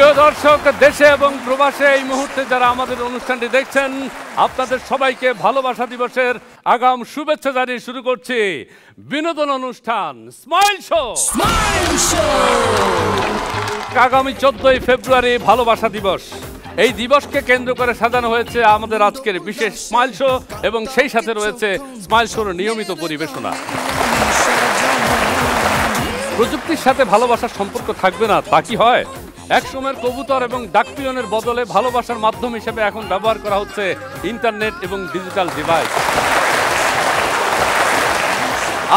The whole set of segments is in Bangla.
প্রিয় দর্শক, দেশে এবং প্রবাসে এই মুহূর্তে যারা আমাদের অনুষ্ঠানটি দেখছেন, আপনাদের সবাইকে ভালোবাসা দিবসের আগাম শুভেচ্ছা জানিয়ে শুরু করছি বিনোদন অনুষ্ঠান স্মাইল শো। আগামী 14ই ফেব্রুয়ারি ভালোবাসা দিবস। এই দিবসকে কেন্দ্র করে সাজানো হয়েছে আমাদের আজকের বিশেষ স্মাইল শো এবং সেই সাথে রয়েছে স্মাইল শোর নিয়মিত পরিবেশনা। প্রযুক্তির সাথে ভালোবাসার সম্পর্ক থাকবে না তা কি হয়? একসময়ের কবুতর এবং ডাকপিয়নের বদলে ভালোবাসার মাধ্যম হিসেবে এখন ব্যবহার করা হচ্ছে ইন্টারনেট এবং ডিজিটাল ডিভাইস।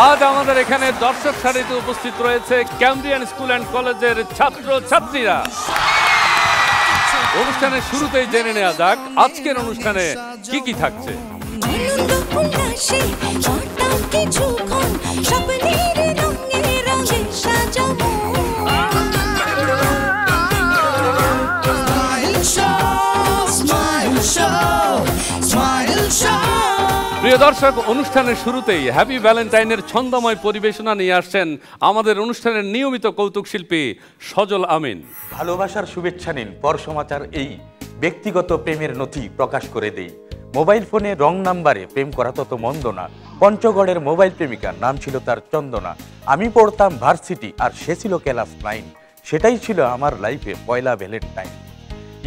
আজ আমাদের এখানে দর্শক সারিতে উপস্থিত রয়েছে ক্যামব্রিয়ান স্কুল অ্যান্ড কলেজের ছাত্র ছাত্রীরা। অনুষ্ঠানের শুরুতেই জেনে নেওয়া যাক আজকের অনুষ্ঠানে কি কি থাকছে। প্রিয় দর্শক, অনুষ্ঠানের শুরুতেই হ্যাপি ভ্যালেন্টাইনের ছন্দময় পরিবেশনা নিয়ে আসছেন আমাদের অনুষ্ঠানের নিয়মিত কৌতুক শিল্পী সজল আমিন। ভালোবাসার শুভেচ্ছা নিন, পর সমাচার এই ব্যক্তিগত প্রেমের নথি প্রকাশ করে দেই। মোবাইল ফোনে রং নাম্বারে প্রেম করা তত মন্দ না। পঞ্চগড়ের মোবাইল প্রেমিকার নাম ছিল তার চন্দনা। আমি পড়তাম ভার্সিটি আর সে ছিল ক্লাস 9। সেটাই ছিল আমার লাইফে পয়লা ভ্যালেন্টাইন।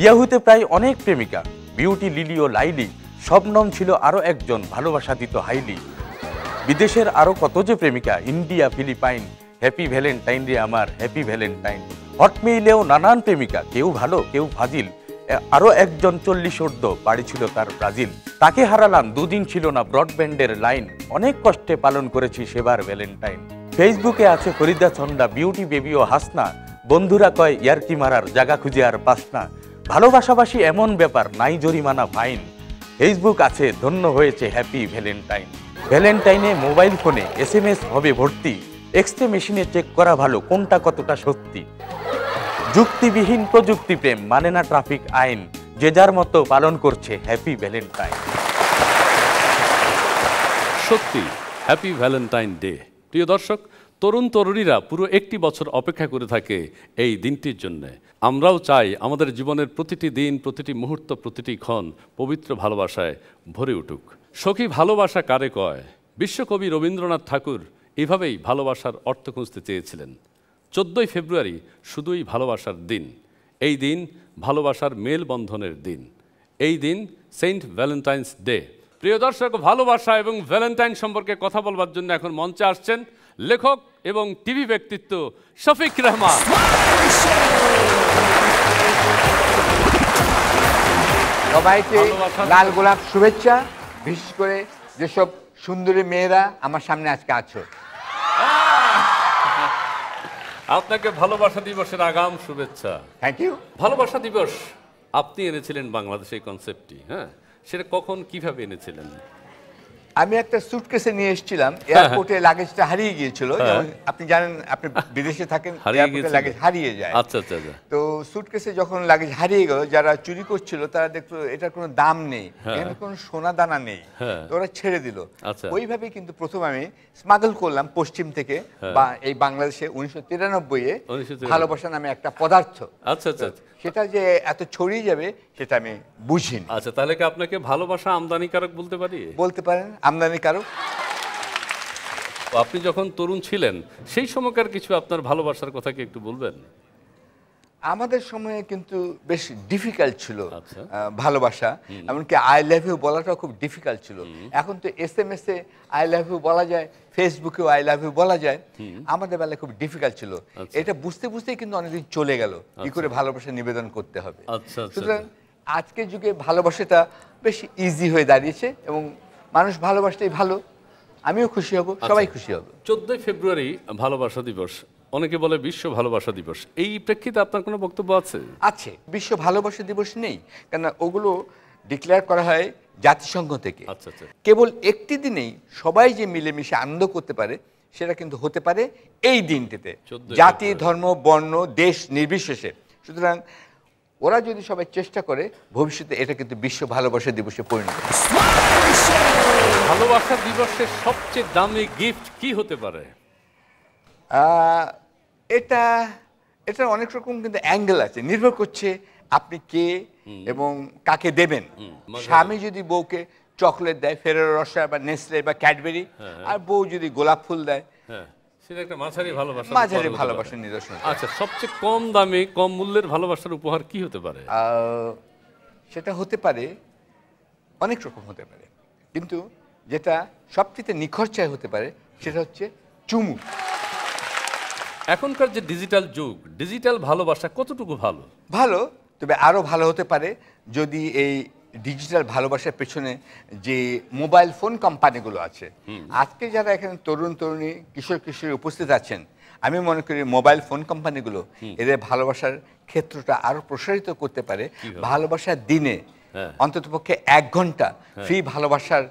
ইয়াহুতে প্রায় অনেক প্রেমিকা, বিউটি, লিলি ও লাইলি। শবনম ছিল আরও একজন, ভালোবাসা দিত হাইলি। বিদেশের আরও কত যে প্রেমিকা, ইন্ডিয়া, ফিলিপাইন। হ্যাপি ভ্যালেন্টাইন রে আমার, হ্যাপি ভ্যালেন্টাইন। হটমেইলেও নানান প্রেমিকা, কেউ ভালো কেউ ফাজিল। আরও একজন 40 ঊর্ধ্ব, বাড়ি ছিল তার ব্রাজিল। তাকে হারালাম, দুদিন ছিল না ব্রডব্যান্ডের লাইন। অনেক কষ্টে পালন করেছি সেবার ভ্যালেন্টাইন। ফেসবুকে আছে ফরিদা ছন্দা, বিউটি, বেবি ও হাসনা। বন্ধুরা কয় ইয়ার্কি মারার জায়গা খুঁজে আর পাস না। ভালোবাসাবাসি এমন ব্যাপার, নাই জরিমানা ফাইন। ফেসবুক আছে, ধন্য হয়েছে হ্যাপি ভ্যালেন্টাইন। ভ্যালেন্টাইনে মোবাইল ফোনে SMS হবে ভর্তি। এক্সরে মেশিনে চেক করা ভালো কোনটা কতটা সত্যি। যুক্তিবিহীন প্রযুক্তি প্রেম, মানে না ট্রাফিক আইন। যে যার মতো পালন করছে হ্যাপি ভ্যালেন্টাইন। সত্যি হ্যাপি ভ্যালেন্টাইন ডে। প্রিয় দর্শক, তরুণ তরুণীরা পুরো একটি বছর অপেক্ষা করে থাকে এই দিনটির জন্য। আমরাও চাই আমাদের জীবনের প্রতিটি দিন, প্রতিটি মুহূর্ত, প্রতিটি ক্ষণ পবিত্র ভালোবাসায় ভরে উঠুক। সখী ভালোবাসা কারে কয়? বিশ্বকবি রবীন্দ্রনাথ ঠাকুর এভাবেই ভালোবাসার অর্থ খুঁজতে চেয়েছিলেন। 14ই ফেব্রুয়ারি শুধুই ভালোবাসার দিন। এই দিন ভালোবাসার মেলবন্ধনের দিন। এই দিন সেন্ট ভ্যালেন্টাইন্স ডে। প্রিয় দর্শক, ভালোবাসা এবং ভ্যালেন্টাইন সম্পর্কে কথা বলবার জন্য এখন মঞ্চে আসছেন লেখক এবং টিভি ব্যক্তিত্ব শফিক রহমান। সবাইকে লাল গোলাপ শুভেচ্ছা, বিশেষ করে যেসব সুন্দরী মেয়েরা আমার সামনে আজকে আছো। আপনাকে ভালোবাসা দিবসের আগাম শুভেচ্ছা। Thank you. ভালোবাসা দিবস আপনি এনেছিলেন বাংলাদেশে এই কনসেপ্টটি, হ্যাঁ, সেটা কখন কিভাবে এনেছিলেন? আমি একটা সুটকেসে নিয়ে এসেছিলাম, এয়ারপোর্টে লাগেজটা হারিয়ে গিয়েছিল। আপনি জানেন, আপনি বিদেশে থাকেন, এয়ারপোর্টে লাগেজ হারিয়ে যায়। আচ্ছা আচ্ছা। তো সুটকেসে যখন লাগেজ হারিয়ে গেল, যারা চুরি করছিল তারা দেখলো এটার কোনো দাম নেই, এখানে কোনো সোনা দানা নেই, তো ওরা ছেড়ে দিল। ওইভাবে কিন্তু প্রথম আমি স্মাগল করলাম পশ্চিম থেকে, বা এই বাংলাদেশে 1993-এ ভালোবাসা নামে একটা পদার্থ। আচ্ছা আচ্ছা। সেটা যে এত ছড়িয়ে যাবে সেটা আমি বুঝিনি। আচ্ছা, তাহলে কি আপনাকে ভালোবাসা আমদানিকারক বলতে পারি? বলতে পারেন, আমদানিকারক। আপনি যখন তরুণ ছিলেন সেই সময়কার কিছু আপনার ভালোবাসার কথা কি একটু বলবেন? আমাদের সময়ে কিন্তু বেশ ডিফিকাল্ট ছিল ভালোবাসা, এমনকি আই লাভ ইউ বলাটাও খুব ডিফিকাল্ট ছিল। এখন তো SMS এ আই লাভ ইউ বলা যায়, ফেসবুকেও আই লাভ ইউ বলা যায়। আমাদের বেলায় খুব ডিফিকাল্ট ছিল। এটা বুঝতে বুঝতেই কিন্তু অনেকদিন চলে গেল কি করে ভালোবাসা নিবেদন করতে হবে। সুতরাং আজকের যুগে ভালোবাসাটা বেশ ইজি হয়ে দাঁড়িয়েছে এবং মানুষ ভালোবাসতেই ভালো। আমিও খুশি হব, সবাই খুশি হবে। 14ই ফেব্রুয়ারি ভালোবাসা দিবস, অনেকে বলে বিশ্ব ভালোবাসা দিবস। এই প্রেক্ষিতে আপনার কোনো বক্তব্য আছে? আছে। বিশ্ব ভালোবাসা দিবস নেই, কেন ওগুলো ডিক্লেয়ার করা হয় জাতিসংঘ থেকে। আচ্ছা আচ্ছা। কেবল একটি দিনেই সবাই যে মিলেমিশে আনন্দ করতে পারে সেটা কিন্তু হতে পারে এই দিনটিতে, জাতি, ধর্ম, বর্ণ, দেশ নির্বিশেষে। সুতরাং ওরা যদি সবাই চেষ্টা করে, ভবিষ্যতে এটা কিন্তু বিশ্ব ভালোবাসা দিবসে পরিণত হবে। ভালোবাসা দিবসের সবচেয়ে দামি গিফট কি হতে পারে? এটা এটার অনেক রকম কিন্তু অ্যাঙ্গেল আছে, নির্ভর করছে আপনি কে এবং কাকে দেবেন। স্বামী যদি বউকে চকলেট দেয়, ফেরেরো রসার বা নেসলে বা ক্যাডবেরি, আর বউ যদি গোলাপ ফুল দেয়, সেটা একটা মাঝারি ভালোবাসা, মাঝারি ভালোবাসার নিদর্শন। আচ্ছা, সবচেয়ে কম দামে কম মূল্যের ভালোবাসার উপহার কি হতে পারে? সেটা হতে পারে অনেক রকম হতে পারে, কিন্তু যেটা সবচেয়ে নিখরচায় হতে পারে সেটা হচ্ছে চুমু। এখনকার যে ডিজিটাল যুগ, ডিজিটাল ভালোবাসা কতটুকু ভালো? ভালো, তবে আরো ভালো হতে পারে যদি এই ডিজিটাল ভালোবাসার পেছনে যে মোবাইল ফোন কোম্পানিগুলো আছে, আজকে যারা এখানে তরুণ তরুণী কিশোর কিশোরী উপস্থিত আছেন, আমি মনে করি মোবাইল ফোন কোম্পানিগুলো এদের ভালোবাসার ক্ষেত্রটা আরো প্রসারিত করতে পারে। ভালোবাসার দিনে অন্ততপক্ষে 1 ঘন্টা ফ্রি ভালোবাসার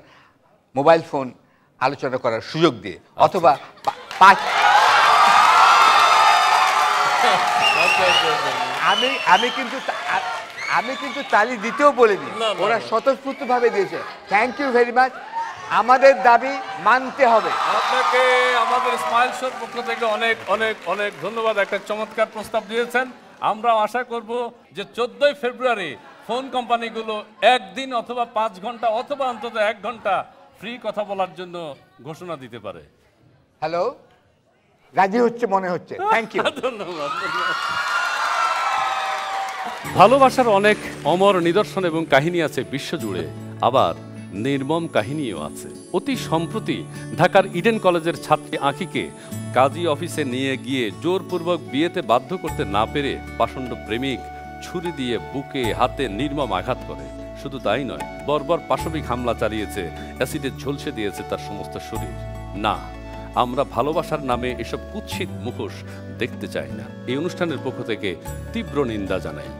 মোবাইল ফোন আলোচনা করার সুযোগ দিয়ে, অথবা 5 আমি কিন্তু তালি দিতেও বলিনি, ওরা স্বতঃস্ফূর্তভাবে দিয়েছে। Thank you very much. আমাদের দাবি মানতে হবে। আপনাকে আমাদের স্মাইল শোর পক্ষ থেকে অনেক অনেক অনেক ধন্যবাদ। একটা চমৎকার প্রস্তাব দিয়েছেন। আমরা আশা করব যে 14ই ফেব্রুয়ারি ফোন কোম্পানিগুলো 1 দিন অথবা 5 ঘন্টা অথবা অন্তত 1 ঘন্টা ফ্রি কথা বলার জন্য ঘোষণা দিতে পারে। হ্যালো, রাজি হচ্ছে মনে হচ্ছে। Thank you. ধন্যবাদ। ভালোবাসার অনেক অমর নিদর্শন এবং কাহিনী আছে বিশ্বজুড়ে, আবার নির্মম কাহিনীও আছে। অতি সম্প্রতি ঢাকার ইডেন কলেজের ছাত্রী আঁখিকে কাজী অফিসে নিয়ে গিয়ে জোরপূর্বক বিয়েতে বাধ্য করতে না পেরে পাষণ্ড প্রেমিক ছুরি দিয়ে বুকে হাতে নির্মম আঘাত করে। শুধু তাই নয়, বর্বর পাশবিক হামলা চালিয়েছে, অ্যাসিডে ঝলসে দিয়েছে তার সমস্ত শরীর। না, আমরা ভালোবাসার নামে এসব কুৎসিত মুখোশ দেখতে চাই না। এই অনুষ্ঠানের পক্ষ থেকে তীব্র নিন্দা জানাই।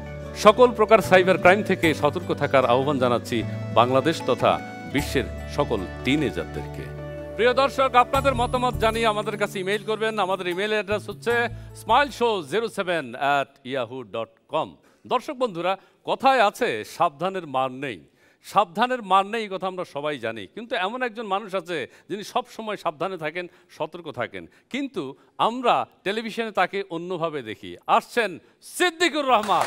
সকল প্রকার সাইবার ক্রাইম থেকে সতর্ক থাকার আহ্বান জানাচ্ছি বাংলাদেশ তথা বিশ্বের সকল টিনেজারদেরকে। প্রিয় দর্শক, আপনাদের মতামত জানিয়ে আমাদের কাছে ইমেইল করবেন। আমাদের ইমেইল অ্যাড্রেস হচ্ছে smileshow07@yahoo.com। দর্শক বন্ধুরা, কথায় আছে সাবধানের মার নেই। সাবধানের মান নেই, কথা আমরা সবাই জানি, কিন্তু এমন একজন মানুষ আছে যিনি সব সময় সাবধানে থাকেন, সতর্ক থাকেন, কিন্তু আমরা টেলিভিশনে তাকে অন্যভাবে দেখি। আসছেন সিদ্দিকুর রহমান।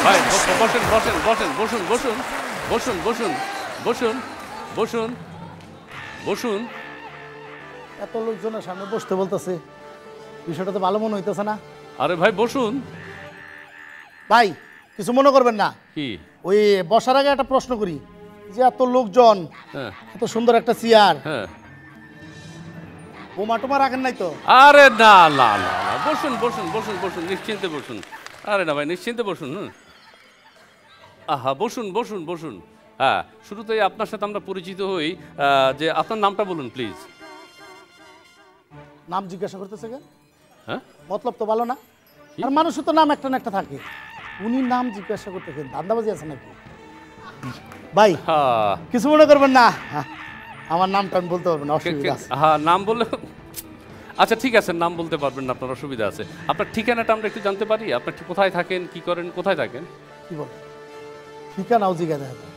ভাই বসেন বসেন বসেন বসুন বসুন বসুন বসুন বসুন বসুন বসুন। এত লোকজনের সামনে বসতে বলতেছে, বিষয়টা তো ভালো মনে হইতেছে না। আরে ভাই বসুন। ভাই কিছু মনে করবেন না, কি ওই বসার আগে একটা প্রশ্ন করি, যে এত লোকজন, এত সুন্দর একটা চেয়ার, বোমা টোমা রাখেন নাই তো? আরে না না না, বসুন বসুন বসুন বসুন, নিশ্চিন্তে বসুন। আরে না ভাই, নিশ্চিন্তে বসুন। আহা, বসুন বসুন বসুন। হ্যাঁ, শুরুতেই আপনার সাথে আমরা পরিচিত হই। যে আপনার নামটা বলুন প্লিজ। নাম জিজ্ঞাসা করতেছে কেন? হ্যাঁ, মতলব তো ভালো না। আর মানুষের তো নাম একটা না একটা থাকে, উনি নাম জিজ্ঞাসা করতেছেন, ধান্দাবাজি আছে নাকি? ভাই কিছু মনে করবেন না, আমার নামটা আমি বলতে পারবেন না, অসুবিধা আছে। হ্যাঁ, নাম বললে আচ্ছা ঠিক আছে, নাম বলতে পারবেন না, আপনার অসুবিধা আছে। আপনার ঠিকানাটা আমরা একটু জানতে পারি? আপনি কোথায় থাকেন, কি করেন, কোথায় থাকেন? কি বলেন, ঠিকানাও জিজ্ঞাসা দেখা যায়,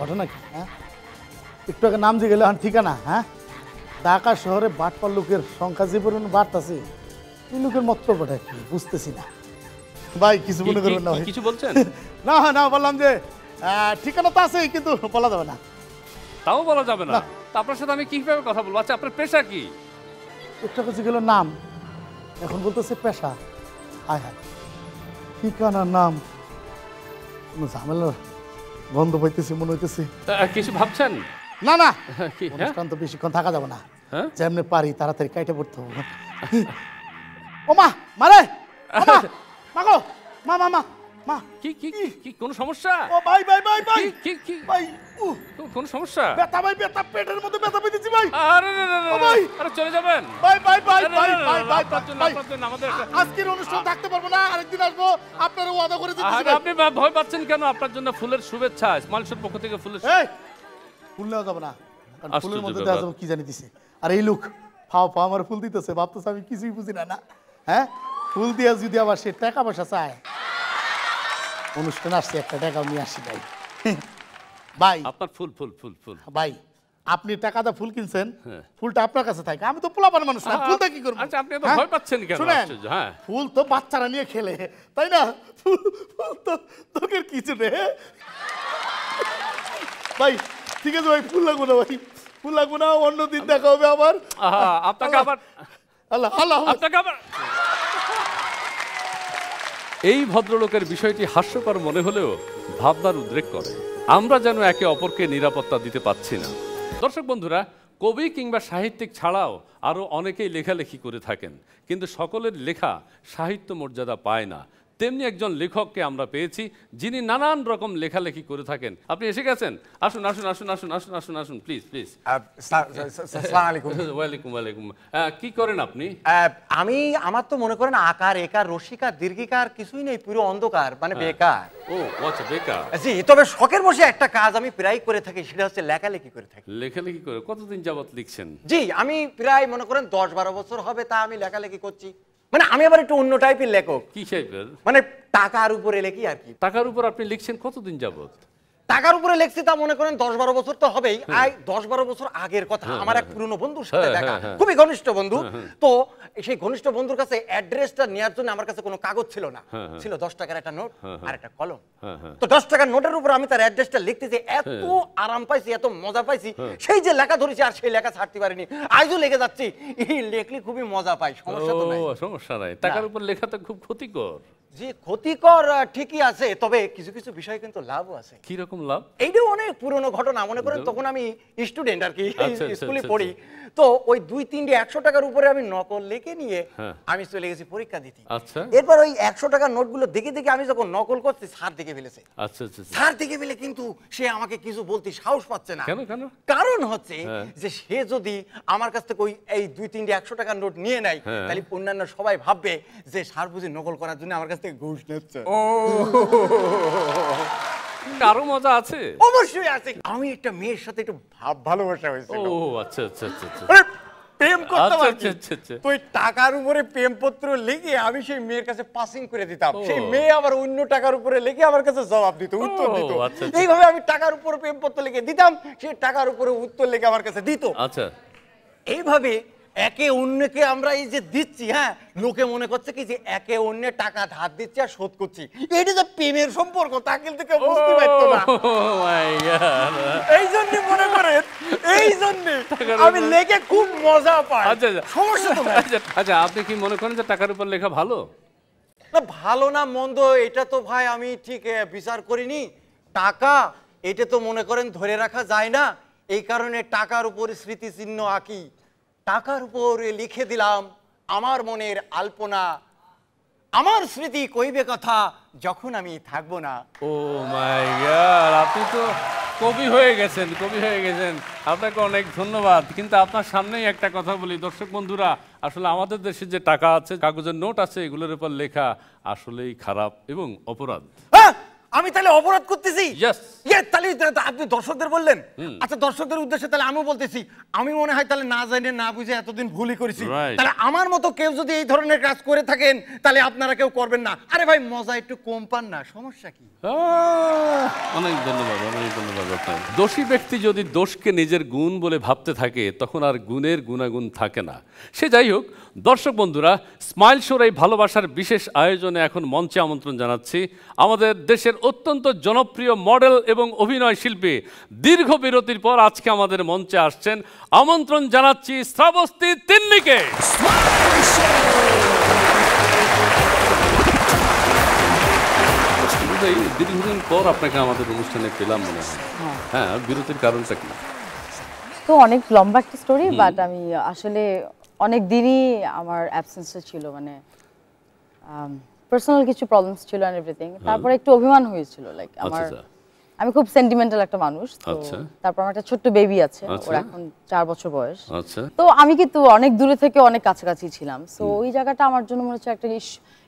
ঘটনা কি? হ্যাঁ, একটু আগে নাম জিজ্ঞেলে এখন ঠিকানা? হ্যাঁ, ঢাকা শহরে বাটপার লোকের সংখ্যা যে পরিমাণ বাড়তাছে, এই লোকের মতলবটা কি বুঝতেছি না। ভাই কিছু মনে করবেন না। কিছু বলছেন? না না, বললাম যে ঠিকানা তো আছে, কিন্তু বলা যাবে না। তাও বলা যাবে না? তা আপনার সাথে আমি কিভাবে কথা বলবো? আচ্ছা, আপনার পেশা কি? একটা কাছে গেল নাম, এখন বলতেছে পেশা। হায় হায়, ঠিকানা নাম, কোনো ঝামেলার গন্ধ পাইতেছি মনে হইতেছে। কিছু ভাবছেন? না না, অনুষ্ঠান তো বেশিক্ষণ থাকা যাবে না, যেমনি পারি তাড়াতাড়ি কাইটে পড়তে হবে। ও মা, মারে মাগো, মা মা মা মা, কি কি কি কোন সমস্যা? ও ভাই ভাই ভাই ভাই, কি কি ভাই, কোন সমস্যা? ব্যথা ভাই, ব্যথা, পেটের মধ্যে ব্যথা পেয়েছি ভাই। আরে ভাই, আরে চলে যাবেন ভাই ভাই ভাই ভাই ভাই ভাই, আমাদের আজকের অনুষ্ঠান থাকতে পারবো না, আরেকদিন আসবো, আপনারা ওয়াদা করে দিতেছি। আরে আপনি ভয় পাচ্ছেন কেন? আপনার জন্য ফুলের শুভেচ্ছা, স্মাইলশোর পক্ষ থেকে ফুলের। এই ফুল নেওয়া যাবে না, ফুলের মধ্যে দেওয়া যাবে কি জানি দিছে। আর এই লোক ফাও ফাও আমার ফুল দিতেছে, ভাবতেছে আমি কিছুই বুঝি না। না হ্যাঁ, ফুল দিয়া যদি আবার সে টাকা পয়সা চায়, অনুষ্ঠান আসছে, একটা টাকাও নিয়ে আসি ভাই। ভাই আপনার ফুল ফুল ফুল ফুল ভাই আপনি টাকাটা ফুল কিনছেন, ফুলটা আপনার কাছে থাকে, আমি তো পোলাপান মানুষ না, ফুলটা কি করবো? আচ্ছা, আপনি এত ভয় পাচ্ছেন কেন? শুনেন, আশ্চর্য, হ্যাঁ। ফুল তো বাচ্চারা নিয়ে খেলে, তাই না? ফুল তো তোকে কিছু নে ভাই। ঠিক আছে ভাই, ফুল লাগবো না ভাই, ফুল লাগবো না, অন্যদিন দেখা হবে আবার। আপনাকে আবার আল্লাহ আল্লাহ আপনাকে আবার এই ভদ্রলোকের বিষয়টি হাস্যকর মনে হলেও ভাবনার উদ্রেক করে। আমরা যেন একে অপরকে নিরাপত্তা দিতে পারছি না। দর্শক বন্ধুরা, কবি কিংবা সাহিত্যিক ছাড়াও আরও অনেকেই লেখালেখি করে থাকেন, কিন্তু সকলের লেখা সাহিত্য মর্যাদা পায় না। তেমনি একজন লেখককে আমরা পেয়েছি যিনি নানান রকম লেখালেখি করে থাকেন। আপনি এসে গেছেন, আসুন আসুন আসুন আসুন আসুন আসুন আসুন প্লিজ প্লিজ। আসসালামু আলাইকুম। ওয়ালাইকুম ওয়ালাইকুম। কি করেন আপনি? আমি আমার তো মনে করেন আকার একার রসিকার দীর্ঘিকার কিছুই নেই, পুরো অন্ধকার, মানে বেকার। ও আচ্ছা, বেকার। জি, তবে শখের বসে একটা কাজ আমি প্রায় করে থাকি, সেটা হচ্ছে লেখালেখি করে থাকি। লেখালেখি করে কতদিন যাবত লিখছেন? জি, আমি প্রায় মনে করেন 10-12 বছর হবে তা আমি লেখালেখি করছি। মানে আমি আবার একটু অন্য টাইপের লেখক। কি টাইপের? মানে টাকার উপরে লেখি আর কি। টাকার উপর আপনি লিখছেন কতদিন যাবত? টাকার উপরে লেখছি তা মনে করেন 10-12 বছর তো হবেই। 10-12 বছর আগের কথা, আমার এক পুরনো বন্ধুর সাথে দেখা, খুবই ঘনিষ্ঠ বন্ধু। তো সেই ঘনিষ্ঠ বন্ধুর কাছে অ্যাড্রেসটা নেওয়ার জন্য আমার কাছে কোনো কাগজ ছিল না, ছিল 10 টাকার একটা নোট আর একটা কলম। তো 10 টাকার নোটের উপর আমি তার অ্যাড্রেসটা লিখতে যে এত আরাম পাইছি, এত মজা পাইছি, সেই যে লেখা ধরেছি আর সেই লেখা ছাড়তে পারিনি, আজও লেগে যাচ্ছি। এই লেখলি খুবই মজা পাই, সমস্যা তো নাই। সমস্যা নাই। টাকার উপর লেখা তো খুব ক্ষতিকর। যে ক্ষতিকর ঠিকই আছে, তবে কিছু কিছু বিষয় কিন্তু লাভও আছে। কি রকম লাভ? এইটাও অনেক পুরনো ঘটনা। মনে করেন তখন আমি স্টুডেন্ট আর কি, স্কুলে পড়ি। তো ওই 2-3 100 টাকার উপরে আমি নকল লিখে নিয়ে আমি চলে গেছি পরীক্ষা দিতে। আচ্ছা। এরপর ওই 100 টাকার নোটগুলো দেখে দেখে আমি যখন নকল করছি, স্যার দেখে ফেলেছে। আচ্ছা আচ্ছা। স্যার দেখে ফেলে কিন্তু সে আমাকে কিছু বলতে সাহস পাচ্ছে না। কেন কেন? কারণ হচ্ছে যে সে যদি আমার কাছ থেকে ওই এই 2-3 100 টাকার নোট নিয়ে নেয়, তাহলে অন্যান্য সবাই ভাববে যে স্যার বুঝি নকল করার জন্য আমার কাছ থেকে ঘুষ নিচ্ছে। কারো মজা আছে? অবশ্যই আছে। আমি একটা মেয়ের সাথে একটু ভালোবাসা হয়েছিল। ও আচ্ছা আচ্ছা আচ্ছা আচ্ছা। প্রেম করতাম আর কি। আচ্ছা আচ্ছা। তো ওই টাকার উপরে প্রেমপত্র লিখে আমি সেই মেয়ের কাছে পাসিং করে দিতাম, সেই মেয়ে আবার অন্য টাকার উপরে লিখে আমার কাছে জবাব দিত, উত্তর দিত। এইভাবে আমি টাকার উপরে প্রেমপত্র লিখে দিতাম, সেই টাকার উপরে উত্তর লিখে আমার কাছে দিত। আচ্ছা। এইভাবে একে অন্যকে আমরা এই যে দিচ্ছি, হ্যাঁ, লোকে মনে করছে কি যে একে অন্যের টাকা ধার দিচ্ছি আর শোধ করছি, এটা যে প্রেমের সম্পর্ক তা কিন্তু কেউ বুঝতে পারতো না। এই জন্য মনে করেন, এই জন্য আমি লেখে খুব মজা পাই। আচ্ছা সমস্যা তো নাই। আচ্ছা, আপনি কি মনে করেন যে টাকার উপর লেখা ভালো? না, ভালো না মন্দ এটা তো ভাই আমি ঠিক বিচার করিনি। টাকা এটা তো মনে করেন ধরে রাখা যায় না, এই কারণে টাকার উপর স্মৃতিচিহ্ন আঁকি। টাকার উপর লিখে দিলাম আমার মনের আলপনা, আমার স্মৃতি কইবে কথা যখন আমি থাকবো না। ও মাই গড, আপনি তো কবি হয়ে গেছেন, কবি হয়ে গেছেন। আপনাকে অনেক ধন্যবাদ। কিন্তু আপনার সামনেই একটা কথা বলি, দর্শক বন্ধুরা, আসলে আমাদের দেশে যে টাকা আছে, কাগজের নোট আছে, এগুলোর উপর লেখা আসলেই খারাপ এবং অপরাধ। আমি তাহলে অপরাধ করতেছি? Yes. তাহলে আপনি দর্শকদের বললেন। আচ্ছা, দর্শকদের উদ্দেশ্যে তাহলে আমিও বলতেছি, আমি মনে হয় তাহলে না জানে না বুঝে এতদিন ভুলই করেছি। তাহলে আমার মতো কেউ যদি এই ধরনের কাজ করে থাকেন, তাহলে আপনারা কেউ করবেন না। আরে ভাই, মজা একটু কম পান না, সমস্যা কি? অনেক ধন্যবাদ, অনেক ধন্যবাদ আপনার। দোষী ব্যক্তি যদি দোষকে নিজের গুণ বলে ভাবতে থাকে, তখন আর গুণের গুণাগুণ থাকে না। সে যাই হোক, দর্শক বন্ধুরা, স্মাইল শোর এই ভালোবাসার বিশেষ আয়োজনে এখন মঞ্চে আমন্ত্রণ জানাচ্ছি আমাদের দেশের অত্যন্ত জনপ্রিয় মডেল এবং অভিনয় শিল্পী। দীর্ঘ বিরতির পর আজকে আমাদের মঞ্চে আসছেন। আমন্ত্রণ জানাচ্ছি শ্রাবস্তী তিন্নিকে। দীর্ঘদিন পর আপনাকে আমাদের অনুষ্ঠানে পেলাম মনে হয়। হ্যাঁ, বিরতির কারণটা কি? তো অনেক লম্বা একটা স্টোরি, বাট আমি আসলে অনেক দিনই আমার অ্যাবসেন্সে ছিল, মানে পার্সোনাল কিছু প্রবলেমস ছিল এন্ড এভরিথিং। তারপরে একটু অভিমান হয়েছিল, লাইক আমি খুব সেন্টিমেন্টাল একটা মানুষ। তো তারপর আমার একটা ছোট্ট বেবি আছে, ওর এখন 4 বছর বয়স। তো আমি কিন্তু অনেক দূরে থেকে অনেক কাছাকাছি ছিলাম। সো ওই জায়গাটা আমার জন্য মনে হচ্ছে একটা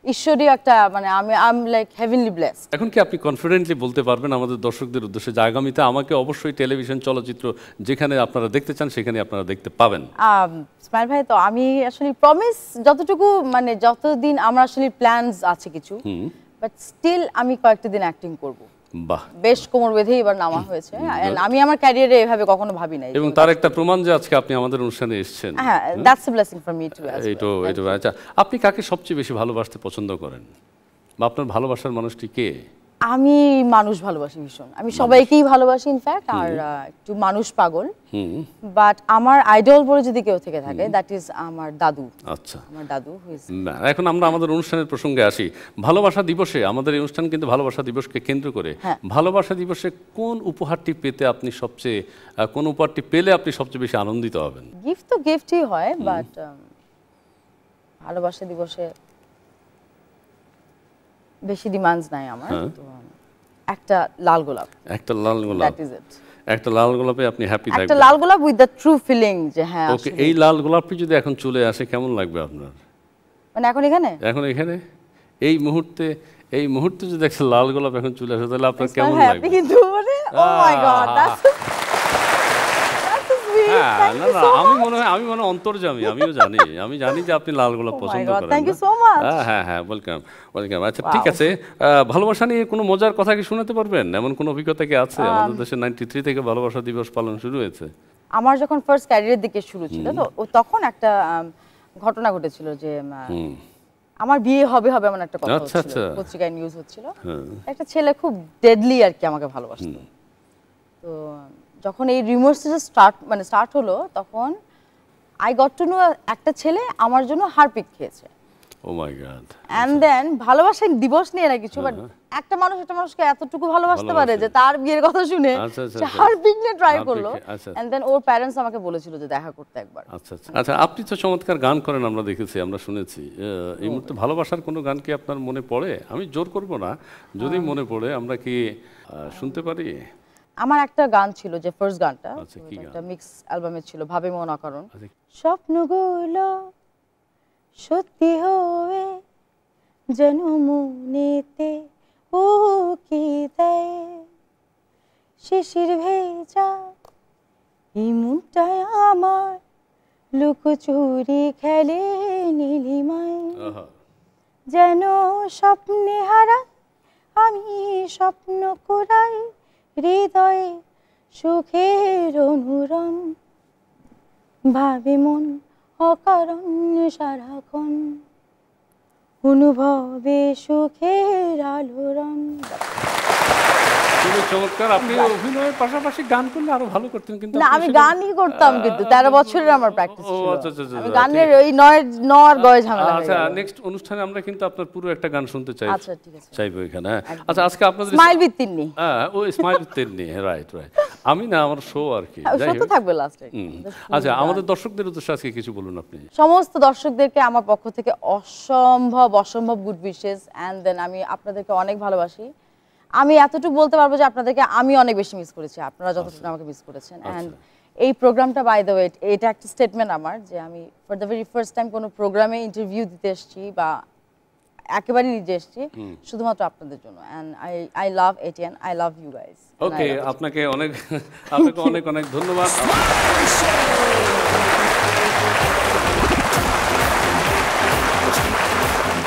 ঈশ্বরীয় একটা, মানে আমি লাইক হেভেনলি ব্লেসড। এখন কি আপনি কনফিডেন্টলি বলতে পারবেন আমাদের দর্শকদের উদ্দেশ্যে যে আগামীতে আমাকে অবশ্যই টেলিভিশন, চলচ্চিত্র যেখানে আপনারা দেখতে চান সেখানে আপনারা দেখতে পাবেন? স্মাইল ভাই, তো আমি আসলে প্রমিস যতটুকু, মানে যতদিন আমার আসলে প্ল্যানস আছে কিছু, বাট স্টিল আমি কয়েকটা দিন অ্যাক্টিং করব। বাহ, বেশ কোমর বেঁধে এবার নামা হয়েছে। And আমি আমার ক্যারিয়ারে এভাবে কখনো ভাবি নাই। এবং তার একটা প্রমাণ যে আজকে আপনি আমাদের অনুষ্ঠানে এসেছেন। হ্যাঁ, that's a blessing for me two as এইটো এইটো আচ্ছা, আপনি কাকে সবচেয়ে বেশি ভালোবাসতে পছন্দ করেন, বা আপনার ভালোবাসার মানুষটি কে? আমি মানুষ ভালোবাসি ভীষণ, আমি সবাইকেই ভালোবাসি ইনফ্যাক্ট, আর একটু মানুষ পাগল। বাট আমার আইডল বলে যদি কেউ থেকে থাকে, দ্যাট ইজ আমার দাদু। আচ্ছা, আমার দাদু না, এখন আমরা আমাদের অনুষ্ঠানের প্রসঙ্গে আসি। ভালোবাসা দিবসে, আমাদের এই অনুষ্ঠান কিন্তু ভালোবাসা দিবসকে কেন্দ্র করে। ভালোবাসা দিবসে কোন উপহারটি পেতে আপনি সবচেয়ে, কোন উপহারটি পেলে আপনি সবচেয়ে বেশি আনন্দিত হবেন? গিফট তো গিফটই হয়, বাট ভালোবাসা দিবসে বেশি ডিমান্ডস নাই আমার। তো একটা লাল গোলাপ, একটা লাল গোলাপ, দ্যাট ইজ ইট। একটা লাল গোলাপে আপনি হ্যাপি থাকবেন? একটা লাল গোলাপ উইথ দ্য ট্রু ফিলিং যে হ্যাঁ। ওকে, এই লাল গোলাপটি যদি এখন চলে আসে কেমন লাগবে আপনার? মানে এখন এখানে, এখন এখানে এই মুহূর্তে যদি একটা লাল গোলাপ এখন চলে আসে, তাহলে আপনার কেমন লাগবে? কিন্তু মানে ও মাই গড, দ্যাটস হ্যাঁ, না না, আমি মনে অন্তর্যামী, আমি জানি যে আপনি লাল গোলাপ পছন্দ করেন। Thank you so much. হ্যাঁ, ওয়েলকাম। আচ্ছা, ঠিক আছে, ভালোবাসা নিয়ে কোনো মজার কথা কি শোনাতে পারবেন? এমন কোনো অভিজ্ঞতা কি আছে? আমাদের দেশে 93 থেকে ভালোবাসা দিবস পালন শুরু হয়েছে। আমার যখন ফার্স্ট ক্যারিয়ারের দিকে শুরু ছিল, তো তখন একটা ঘটনা ঘটেছিল যে আমার বিয়ে হবে এমন একটা কথা হচ্ছিল, পত্রিকায় নিউজ হচ্ছিল। একটা ছেলে খুব ডেডলি আর কি আমাকে ভালোবাসতো। তো যখন এই রিউমার্সটা স্টার্ট হলো, তখন আই গট টু নো একটা ছেলে আমার জন্য হারপিক খেয়েছে। ও মাই গড। এন্ড দেন ভালোবাসা দিবস নিয়ে না কিছু, বাট একটা মানুষকে এতটুকু ভালোবাসতে পারে যে তার বিয়ের কথা শুনে সে হারপিক নিয়ে ট্রাই করলো। এন্ড দেন ওর প্যারেন্টস আমাকে বলেছিল যে দেখা করতে একবার। আচ্ছা, আপনি তো চমৎকার গান করেন, আমরা দেখেছি, আমরা শুনেছি। এই মুহূর্তে ভালোবাসার কোনো গান কি আপনার মনে পড়ে? আমি জোর করব না, যদি মনে পড়ে আমরা কি শুনতে পারি? আমার একটা গান ছিল যে ফার্স্ট গানটা, একটা মিক্স অ্যালবামে ছিল, ভাবে মন অকারণ। স্বপ্নগুলো সত্যি হবে যেন মনেতে উকি দেয়, শিশির ভেজা এই মনটায় আমার লুকোচুরি খেলে নীলিমায়, যেন স্বপ্নে হারা আমি স্বপ্ন কুড়াই, হৃদয়ে সুখের অনুরণ, ভাবে মন অকারণ সারাক্ষণ, অনুভবে সুখের আলোড়ন। খুবই চমৎকার। আপনি অভিনয়ের পাশাপাশি গান করলে আরো ভালো করতেন। কিন্তু না, আমি গানই করতাম, কিন্তু 13 বছরের আমার প্র্যাকটিস ছিল। আমি গানের ওই নয় গয় ঝামেলা। আচ্ছা, নেক্সট অনুষ্ঠানে আমরা কিন্তু আপনার পুরো একটা গান শুনতে চাই। আচ্ছা, ঠিক আছে, চাইবো এখানে। আচ্ছা, আজকে আপনাদের স্মাইল উইথ তিন্নি। হ্যাঁ, ও স্মাইল উইথ তিন্নি, রাইট। আমি না, আমার শো আর কি, শো তো থাকবে লাস্টে। আচ্ছা, আমাদের দর্শকদের উদ্দেশ্যে আজকে কিছু বলুন আপনি। সমস্ত দর্শকদেরকে আমার পক্ষ থেকে অসম্ভব গুড উইশেস, এন্ড দেন আমি আপনাদেরকে অনেক ভালোবাসি। আমি এতটুকু বলতে পারবো যে আপনাদেরকে আমি অনেক বেশি মিস করেছি, আপনারা যতটুকু আমাকে মিস করেছেন। এন্ড এই প্রোগ্রামটা, বাই দ্য ওয়ে, এটা একটা স্টেটমেন্ট আমার, যে আমি for the very first time কোনো প্রোগ্রামে ইন্টারভিউ দিতে এসেছি, বা একেবারে নিজে এসেছি শুধুমাত্র আপনাদের জন্য। And I love ATN, I love you guys. Okay, আপনাকে অনেক অনেক ধন্যবাদ।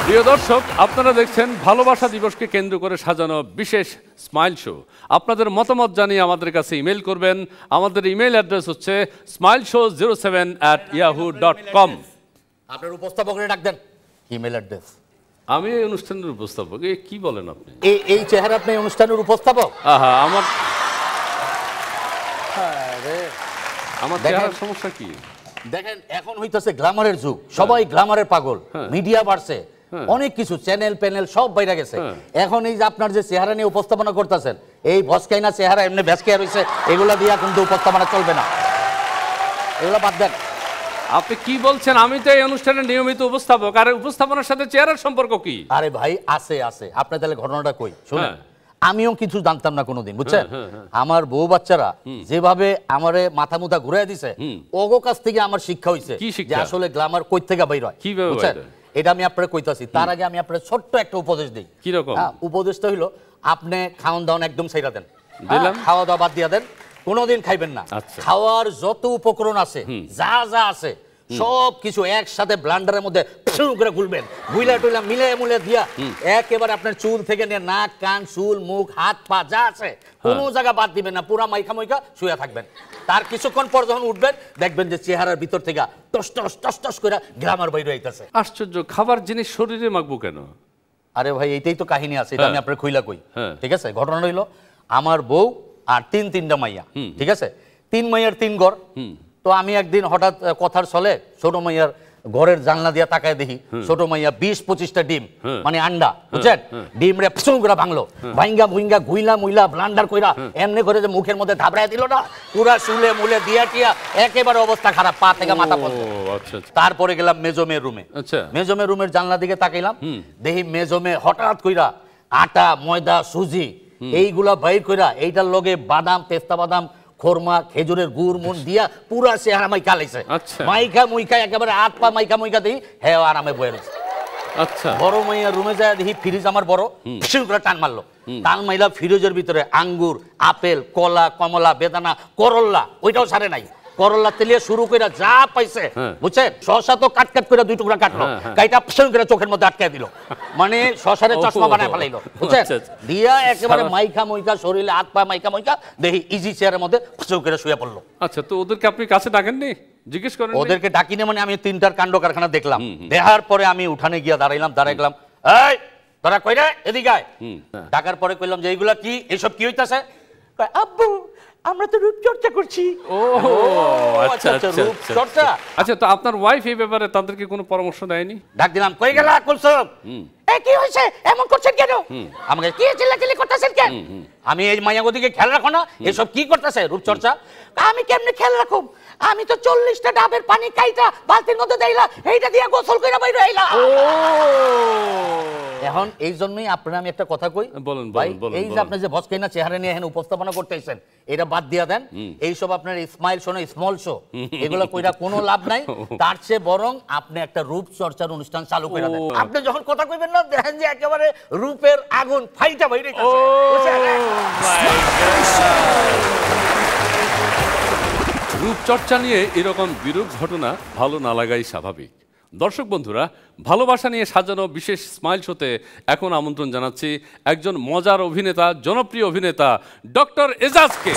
প্রিয় দর্শক, আপনারা দেখছেন ভালোবাসা দিবসকে কেন্দ্র করে সাজানো বিশেষ স্মাইল শো। আপনাদের মতামত জানিয়ে আমাদের কাছে ইমেল করবেন। আমাদের ইমেল অ্যাড্রেস হচ্ছে smileshow07@yahoo.com। আপনার উপস্থাপকরে ডাক দেন। Email address. আমি এই অনুষ্ঠানের উপস্থাপক। কি বলেন আপনি? এই চেহারা আপনি অনুষ্ঠানের উপস্থাপক? আমার চেহারার সমস্যা কি? দেখেন, এখন হইতেছে গ্ল্যামারের যুগ, সবাই গ্ল্যামারের পাগল, মিডিয়া বাড়ছে, অনেক কিছু চ্যানেল প্যানেল সব বাইরে গেছে। এখন এই যে আপনার যে চেহারা নিয়ে উপস্থাপনা করতেছেন, এই ভস্কাইনা চেহারা, এমনি ভেসকে রয়েছে, এগুলা দিয়া কিন্তু উপস্থাপনা চলবে না, এগুলা বাদ দেন। আপনি কি বলছেন? আমি তো এই অনুষ্ঠানের নিয়মিত উপস্থাপক, আর উপস্থাপনার সাথে চেহারার সম্পর্ক কি? আরে ভাই, আছে। আপনি তাহলে ঘটনাটা কই শুনেন। আমিও কিছু জানতাম না কোনোদিন, বুঝছেন? আমার বউ বাচ্চারা যেভাবে আমারে মাথা মুথা ঘুরাই দিছে, ওগো কাছ থেকে আমার শিক্ষা হইছে যে আসলে গ্ল্যামার কই থেকে বাইর হয়, বুঝছেন? এটা আমি আপনারে কইতাছি। তার আগে আমি আপনারে ছোট্ট একটা উপদেশ দিই। কি রকম? উপদেশটা হইলো, আপনি খাওয়ান দাওয়ান একদম ছাইরা দেন, খাওয়া দাওয়া বাদ দিয়া দেন, কোনোদিন খাইবেন না। খাওয়ার যত উপকরণ আছে, যা আছে সব কিছু একসাথে ব্লান্ডারের মধ্যে শুরু করে গুলবেন, গুইলা টুইলা মিলে মুলে দিয়া একেবারে আপনার চুল থেকে নিয়ে নাক কান চুল মুখ হাত পা যা আছে কোনো জায়গা বাদ দিবেন না, পুরা মাইকা মাইকা শুয়ে থাকবেন। তার কিছুক্ষণ পর যখন উঠবেন দেখবেন যে চেহারার ভিতর থেকে টস টস টস টস করে গ্লামার বাইরে আইতাছে। আশ্চর্য, খাবার জিনিস শরীরে মাখবো কেন? আরে ভাই এইটাই তো কাহিনী আছে, এটা আমি আপনার খুইলা কই। ঠিক আছে, ঘটনা হইলো আমার বউ আর তিনটা মাইয়া, ঠিক আছে, 3 মাইয়ার 3 ঘর। তো আমি একদিন হঠাৎ কথার ছলে ছোট মাইয়ার ঘরের জানলা দিয়া তাকায় দেখি ছোট মাইয়া 20-25টা ডিম মানে আন্ডা, বুঝছেন, ডিম রে ফুসুম করে ভাঙলো, ভাঙ্গা ভুইঙ্গা গুইলা মুইলা ব্লান্ডার কইরা এমনি করে যে মুখের মধ্যে থাবড়ায় দিল না, পুরা শুলে মুলে দিয়া টিয়া একেবারে অবস্থা খারাপ, পা থেকে মাথা পর্যন্ত। তারপরে গেলাম মেজমের রুমে, মেজমের রুমের জানলা দিকে তাকাইলাম, দেখি মেজমে হঠাৎ কইরা আটা ময়দা সুজি এইগুলা বাইর কইরা এইটার লগে বাদাম পেস্তা বাদাম খোরমা খেজুরের গুড় মুন দিয়া পুরা চেহারা মাইকা লাইছে, মাইকা মুইকা একেবারে হাত পা মাইকা মুইকা দিই হ্যাঁ আরামে বয়ে রয়েছে। আচ্ছা, বড় মাইয়া রুমে যায় দেখি ফ্রিজ আমার বড় শুরু করে টান মারলো, টান মাইলা ফ্রিজের ভিতরে আঙ্গুর আপেল কলা কমলা বেদানা করল্লা ওইটাও সারে নাই, করল্লা তেলিয়ে শুরু করে যা পাইছে, বুঝছেন, শসা তো কাট কাট করে 2 টুকরা কাটলো, গাইটা শুরু করে চোখের মধ্যে আটকায় দিল, মানে শসারে চশমা বানায় ফেলাইলো, বুঝছেন, দিয়া একেবারে মাইকা মুইকা শরীরে হাত পা মাইকা মুইকা দেখি ইজি চেয়ারের মধ্যে শুরু করে শুয়ে পড়লো। আচ্ছা, তো ওদেরকে আপনি কাছে ডাকেননি, জিজ্ঞেস করেন? ওদেরকে ডাকিনি, মানে আমি 3টার কাণ্ড কারখানা দেখলাম, দেখার পরে আমি উঠানে গিয়া দাঁড়াইলাম, এই তোরা কই রে এদিকে আয়। ডাকার পরে কইলাম যে এইগুলা কি, এসব কি হইতাছে? কয় আব্বু আমরা তো রূপচর্চা করছি। ও আচ্ছা আচ্ছা রূপচর্চা। আচ্ছা, তো আপনার ওয়াইফ এই ব্যাপারে তাদেরকে কোনো পরামর্শ দেয়নি? ডাক দিলাম, কই গেলা কুলসুম, এ কি হইছে এমন করছেন কেন, আমাকে কি চিল্লাচিল্লি করতেছেন কেন, আমি এই মায়াগদিকে খেয়াল রাখো না, এসব কি করতেছে রূপচর্চা? আমি কেমনে খেয়াল রাখুম, আমি তো 40টা ডাবের পানি কাইটা বালতির মধ্যে দেইলা এইটা দিয়া গোসল কইরা বাইরে আইলা। এখন এই জন্যই আপনারা আমি একটা কথা কই, বলেন ভাই, বলেন, এই যে আপনি যে ভস্কাইনা চেহারা নিয়ে এখানে উপস্থাপনা করতেছেন এটা বাদ দিয়া দেন, এই সব আপনার স্মাইল শো না স্মল শো এগুলো কইরা কোনো লাভ নাই, তার চেয়ে বরং আপনি একটা রূপচর্চার অনুষ্ঠান চালু করে দেন। আপনি যখন কথা কইবেন না দেখেন যে একেবারে রূপের আগুন ফাইটা বাইরে যাচ্ছে। রূপচর্চা নিয়ে এরকম বিরূপ ঘটনা ভালো না লাগাই স্বাভাবিক। দর্শক বন্ধুরা, ভালোবাসা নিয়ে সাজানো বিশেষ স্মাইল শোতে এখন আমন্ত্রণ জানাচ্ছি একজন মজার অভিনেতা, জনপ্রিয় অভিনেতা ডক্টর এজাজকে।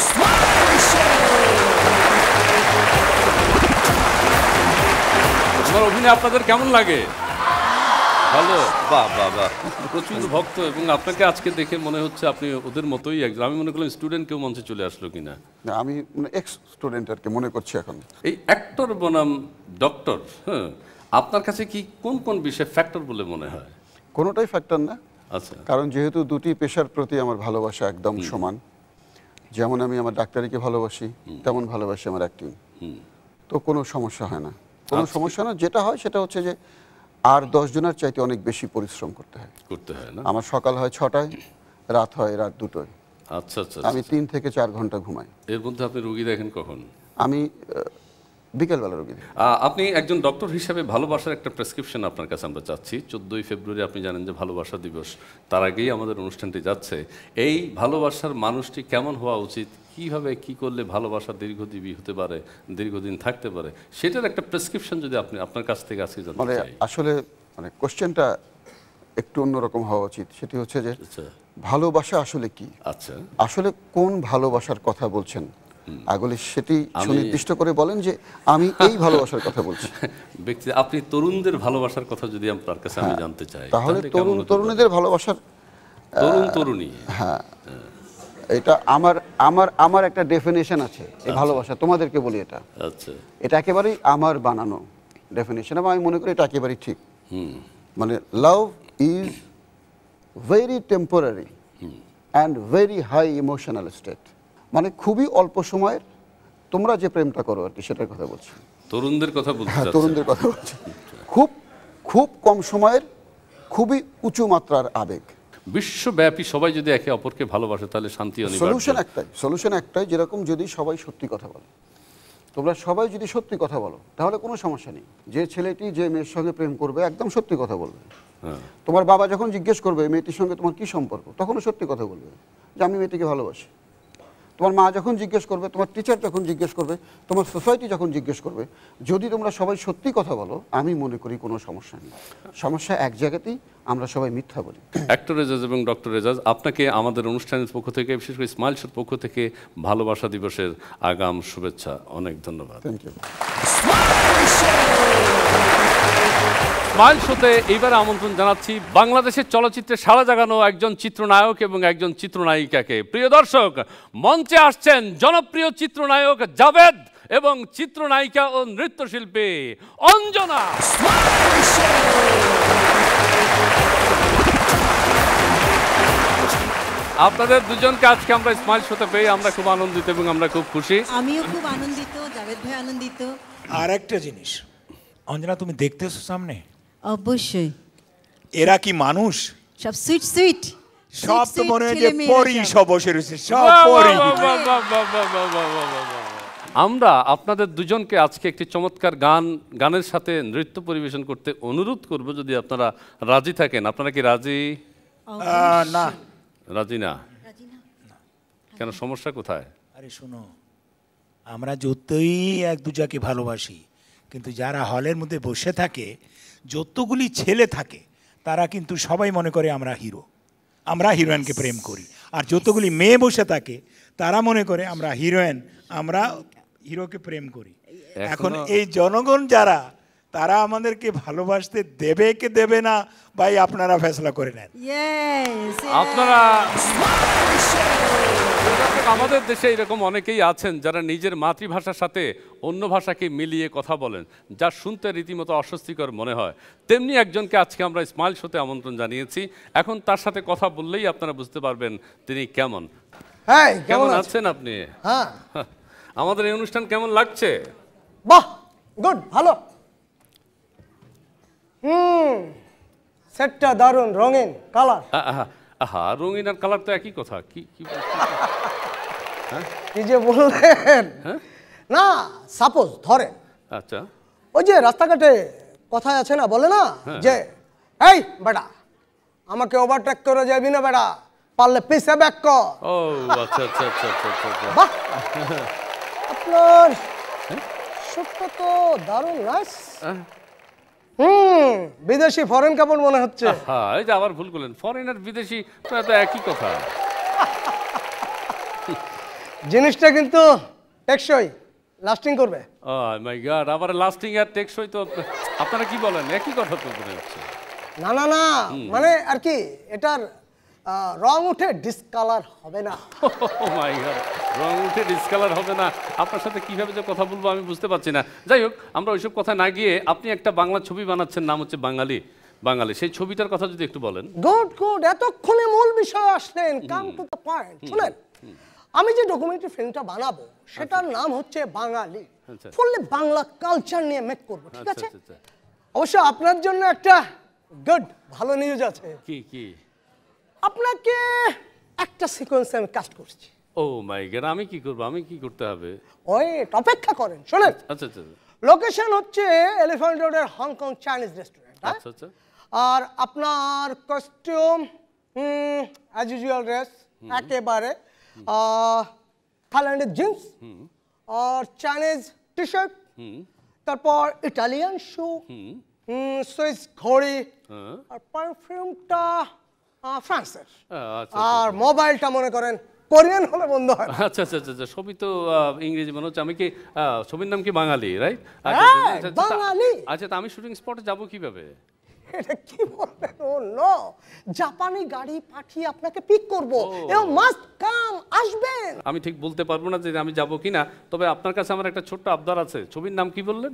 আমার অভিনয় আপনাদের কেমন লাগে? ভালো, বাহ বাহ বাহ, প্রচুর ভক্ত, এবং আপনাকে আজকে দেখে মনে হচ্ছে আপনি ওদের মতোই একজন। আমি মনে করলাম স্টুডেন্ট কেউ মঞ্চে চলে আসলো কিনা। আমি এক্স স্টুডেন্ট আর কি মনে করছি এখন। এই অ্যাক্টর বনাম ডক্টর, হ্যাঁ, আপনার কাছে কি কোন কোন বিষয় ফ্যাক্টর বলে মনে হয়? কোনোটাই ফ্যাক্টর না। আচ্ছা, কারণ যেহেতু দুটি পেশার প্রতি আমার ভালোবাসা একদম সমান, যেমন আমি আমার ডাক্তারিকে ভালোবাসি তেমন ভালোবাসি আমার অ্যাক্টিং, তো কোনো সমস্যা হয় না, কোনো সমস্যা না। যেটা হয় সেটা হচ্ছে যে আর 10 জনের চাইতে অনেক বেশি পরিশ্রম করতে হয় না। আমার সকাল হয় 6টায়, রাত হয় রাত 2টোয়। আচ্ছা আচ্ছা, আমি 3 থেকে 4 ঘন্টা ঘুমাই। এর মধ্যে আপনি রোগী দেখেন কখন? আমি বিকেলবেলা রোগী দেখি। আপনি একজন ডক্টর হিসাবে ভালোবাসার একটা প্রেসক্রিপশন আপনার কাছে আমরা চাচ্ছি। 14ই ফেব্রুয়ারি আপনি জানেন যে ভালোবাসা দিবস, তার আগেই আমাদের অনুষ্ঠানটি যাচ্ছে। এই ভালোবাসার মানুষটি কেমন হওয়া উচিত, কিভাবে কি করলে ভালোবাসা দীর্ঘজীবী হতে পারে, দীর্ঘদিন থাকতে পারে, সেটার একটা প্রেসক্রিপশন যদি আপনি আপনার কাছ থেকে আজকে জানতে চাই। আসলে কোশ্চেনটা একটু অন্যরকম হওয়া উচিত। সেটি হচ্ছে যে ভালোবাসা আসলে কি, আচ্ছা আসলে কোন ভালোবাসার কথা বলছেন, আগলে সেটি সুনির্দিষ্ট করে বলেন যে আমি এই ভালোবাসার কথা বলছি। ব্যক্তি, আপনি তরুণদের ভালোবাসার কথা যদি আপনার কাছে আমি জানতে চাই, তাহলে তরুণীদের ভালোবাসার, তরুণী, হ্যাঁ, এটা আমার আমার আমার একটা ডেফিনেশন আছে এই ভালোবাসা, তোমাদেরকে বলি এটা। আচ্ছা, এটা একেবারেই আমার বানানো ডেফিনেশন এবং আমি মনে করি এটা একেবারেই ঠিক। মানে love is very temporary and very high emotional state, মানে খুবই অল্প সময়ের তোমরা যে প্রেমটা করো আর কি, সেটার কথা বলছি। তরুণদের কথা বলছি। হ্যাঁ, তরুণদের কথা বলছি। খুব খুব কম সময়ের খুবই উঁচু মাত্রার আবেগ। বিশ্বব্যাপী সবাই যদি একে অপরকে ভালোবাসে তাহলে শান্তি অনিবার্য। সলিউশন একটাই, যেরকম যদি সবাই সত্যি কথা বলে, তোমরা সবাই যদি সত্যি কথা বলো তাহলে কোনো সমস্যা নেই। যে ছেলেটি যে মেয়ের সঙ্গে প্রেম করবে একদম সত্যি কথা বলবে। তোমার বাবা যখন জিজ্ঞেস করবে মেয়েটির সঙ্গে তোমার কি সম্পর্ক, তখনও সত্যি কথা বলবে যে আমি মেয়েটিকে ভালোবাসি। তোমার মা যখন জিজ্ঞেস করবে, তোমার টিচার যখন জিজ্ঞেস করবে, তোমার সোসাইটি যখন জিজ্ঞেস করবে, যদি তোমরা সবাই সত্যি কথা বলো, আমি মনে করি কোনো সমস্যা নেই। সমস্যা এক জায়গাতেই, আমরা সবাই মিথ্যা বলি। অ্যাক্টর এজাজ এবং ডক্টর এজাজ, আপনাকে আমাদের অনুষ্ঠানের পক্ষ থেকে, বিশেষ করে স্মাইল শোর পক্ষ থেকে ভালোবাসা দিবসের আগাম শুভেচ্ছা। অনেক ধন্যবাদ। Thank you. স্মাইল শোতে এইবারে আমন্ত্রণ জানাচ্ছি বাংলাদেশের চলচ্চিত্রে সাড়া জাগানো একজন চিত্রনায়ক এবং একজন চিত্রনায়িকাকে। প্রিয় দর্শক, মঞ্চে আসছেন জনপ্রিয় চিত্রনায়ক জাভেদ এবং চিত্রনায়িকা ও নৃত্যশিল্পী অঞ্জনা। আপনাদের দুজনকে আজকে আমরা স্মাইল শোতে পেয়ে আমরা খুব আনন্দিত এবং আমরা খুব খুশি। আমিও খুব আনন্দিত, জাভেদ ভাই আনন্দিত। আর একটা জিনিস, অঞ্জনা তুমি দেখতেছো সামনে? অবশ্যই। এরা কি মানুষ? সব সুইট সুইট, সব তো মনে হয় যে পরি সব বসে রয়েছে, সব পরি। আমরা আপনাদের দুজনকে আজকে একটি চমৎকার গানের সাথে নৃত্য পরিবেশন করতে অনুরোধ করব, যদি আপনারা রাজি থাকেন। আপনারা কি রাজি? না, রাজি না। কেন, সমস্যা কোথায়? আরে শোনো, আমরা যতই এক দুজাকে ভালোবাসি, কিন্তু যারা হলের মধ্যে বসে থাকে, যতগুলি ছেলে থাকে, তারা কিন্তু সবাই মনে করে আমরা হিরো, আমরা হিরোইনকে প্রেম করি। আর যতগুলি মেয়ে বসে থাকে, তারা মনে করে আমরা হিরোইন, আমরা হিরোকে প্রেম করি। এখন এই জনগণ যারা, তারা আমাদেরকে ভালোবাসতে দেবে কে দেবে না, ভাই আপনারা ফেসলা করে নেন। আপনারা আমাদের দেশে এরকম অনেকেই আছেন যারা নিজের মাতৃভাষার সাথে অন্য ভাষাকে মিলিয়ে কথা বলেন, যা শুনতে রীতিমতো অস্বস্তিকর মনে হয়। তেমনি একজনকে আজকে আমরা স্মাইল শোতে আমন্ত্রণ জানিয়েছি। এখন তার সাথে কথা বললেই আপনারা বুঝতে পারবেন তিনি কেমন। কেমন আছেন আপনি? হ্যাঁ, আমাদের এই অনুষ্ঠান কেমন লাগছে? বাহ, গুড, ভালো। সেটটা দারুণ, রঙিন কালার। রঙিন আর কালার তো একই কথা। কি কি যে বললেন? না, সাপোজ ধরেন, আচ্ছা, ওই যে রাস্তাঘাটে কথায় আছে না, বলে না যে এই বেটা, আমাকে ওভারটেক করে যাবি না বেটা, পারলে পিছে ব্যাক কর। ও আচ্ছা আচ্ছা আচ্ছা আচ্ছা। বাহ, আপনার শুটটা তো দারুণ নাইস। বিদেশি ফরেন কাপড় মনে হচ্ছে। হ্যাঁ, এই যে আবার ভুল করলেন, ফরেন আর বিদেশি তো একই কথা। জিনিসটা কিন্তু টেকসই, লাস্টিং করবে। ও মাই গড, আবার লাস্টিং আর টেকসই তো আপনারা কি বলেন? একই কথা তো মনে হচ্ছে। না না না, মানে আর কি, এটার রং উঠে ডিসকালার হবে না। ও মাই গড, রং উঠে ডিসকালার হবে না? আপনার সাথে কিভাবে যে কথা বলবো আমি বুঝতে পারছি না। যাই হোক, আমরা ওইসব কথা না গিয়ে, আপনি একটা বাংলা ছবি বানাচ্ছেন, নাম হচ্ছে বাঙালি। সেই ছবিটার কথা যদি একটু বলেন। গুড গুড, এতক্ষণে মূল বিষয় আসলেন, কাম টু দ্য পয়েন্ট। শুনেন, আমি যে ডকুমেন্টারি ফিল্মটা বানাবো, সেটার নাম হচ্ছে বাঙালি। ফুললি বাংলা কালচার নিয়ে মেক করবো, ঠিক আছে? অবশ্য আপনার জন্য একটা গুড, ভালো নিউজ আছে। কি কি? আপনাকে একটা সিকোয়েন্সে আমি কাস্ট করছি। ও মাই গড, আমি কি করব? আমি কি করতে হবে? ওয়েট, অপেক্ষা করেন। শুনেন, আচ্ছা আচ্ছা, লোকেশন হচ্ছে এলিফ্যান্ট রোডের হংকং চাইনিজ রেস্টুরেন্ট। আচ্ছা আচ্ছা। আর আপনার কস্টিউম অ্যাজ ইউজুয়াল ড্রেস, একেবারে থাইল্যান্ডের জিন্স আর চাইনিজ টি শার্ট, তারপর ইটালিয়ান শু, সুইস ঘড়ি, আর পারফিউমটা ফ্রান্সের, আর মোবাইলটা মনে করেন কোরিয়ান হলে বন্ধ হয়। আচ্ছা আচ্ছা আচ্ছা, ছবি তো ইংরেজি মনে হচ্ছে। আমি কি ছবির নাম কি বাঙালি, রাইট? বাঙালি। আচ্ছা, তা আমি শুটিং স্পটে যাব কিভাবে? এটা কি বলবেন? ও নো, জাপানি গাড়ি পাঠিয়ে আপনাকে পিক করব। এবং মাস্ট কাম, আসবেন। আমি ঠিক বলতে পারবো না যে আমি যাব কিনা, তবে আপনার কাছে আমার একটা ছোট্ট আবদার আছে। ছবির নাম কি বললেন?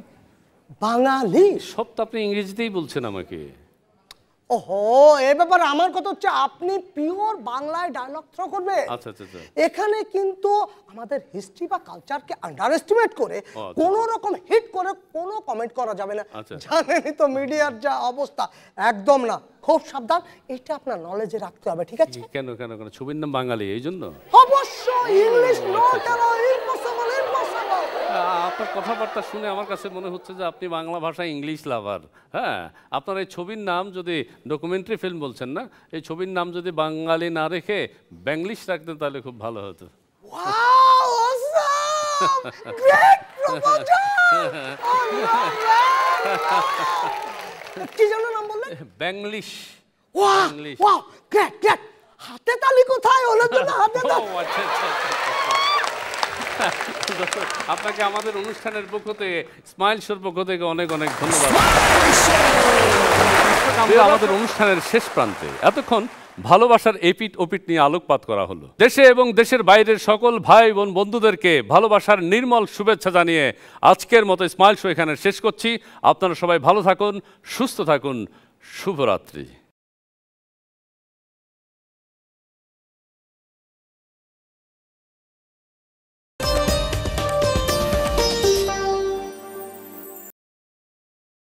বাঙালি। সব তো আপনি ইংরেজিতেই বলছেন আমাকে। ওহো, এই ব্যাপারে আমার কথা হচ্ছে, আপনি পিওর বাংলায় ডায়লগ থ্রো করবে। আচ্ছা আচ্ছা আচ্ছা। এখানে কিন্তু আমাদের হিস্ট্রি বা কালচারকে আন্ডার এস্টিমেট করে কোন রকম হিট করে কোনো কমেন্ট করা যাবে না। জানেনই তো মিডিয়ার যা অবস্থা, একদম না, খুব সাবধান। এটা আপনার নলেজে রাখতে হবে, ঠিক আছে? কেন কেন কেন? ছবির নাম বাঙালি, এই জন্য? অবশ্যই, ইংলিশ নট ইম্পসিবল, ইম্পসিবল। আপনার কথাবার্তা শুনে আমার কাছে মনে হচ্ছে যে আপনি বাংলা ভাষা ইংলিশ লাভার। হ্যাঁ, আপনার এই ছবির নাম যদি, ডকুমেন্টারি ফিল্ম বলছেন না, এই ছবির নাম যদি বাঙালি না রেখে ব্যাংলিশ রাখতেন তাহলে খুব ভালো হতো। গ্রেট প্রপোজাল কি যেন নাম বললেন? Banglish. Wow wow great great. হাতে তালি কোথায় হলো তো না হাতে তালি? আচ্ছা আচ্ছা আপনাকে আমাদের অনুষ্ঠানের পক্ষ থেকে স্মাইল শোর পক্ষ থেকে অনেক অনেক ধন্যবাদ। আমাদের অনুষ্ঠানের শেষ প্রান্তে এতক্ষণ ভালোবাসার এপিট ওপিট নিয়ে আলোকপাত করা হলো। দেশে এবং দেশের বাইরের সকল ভাই বোন বন্ধুদেরকে ভালোবাসার নির্মল শুভেচ্ছা জানিয়ে আজকের মতো স্মাইল শো এখানে শেষ করছি। আপনারা সবাই ভালো থাকুন, সুস্থ থাকুন, শুভরাত্রি।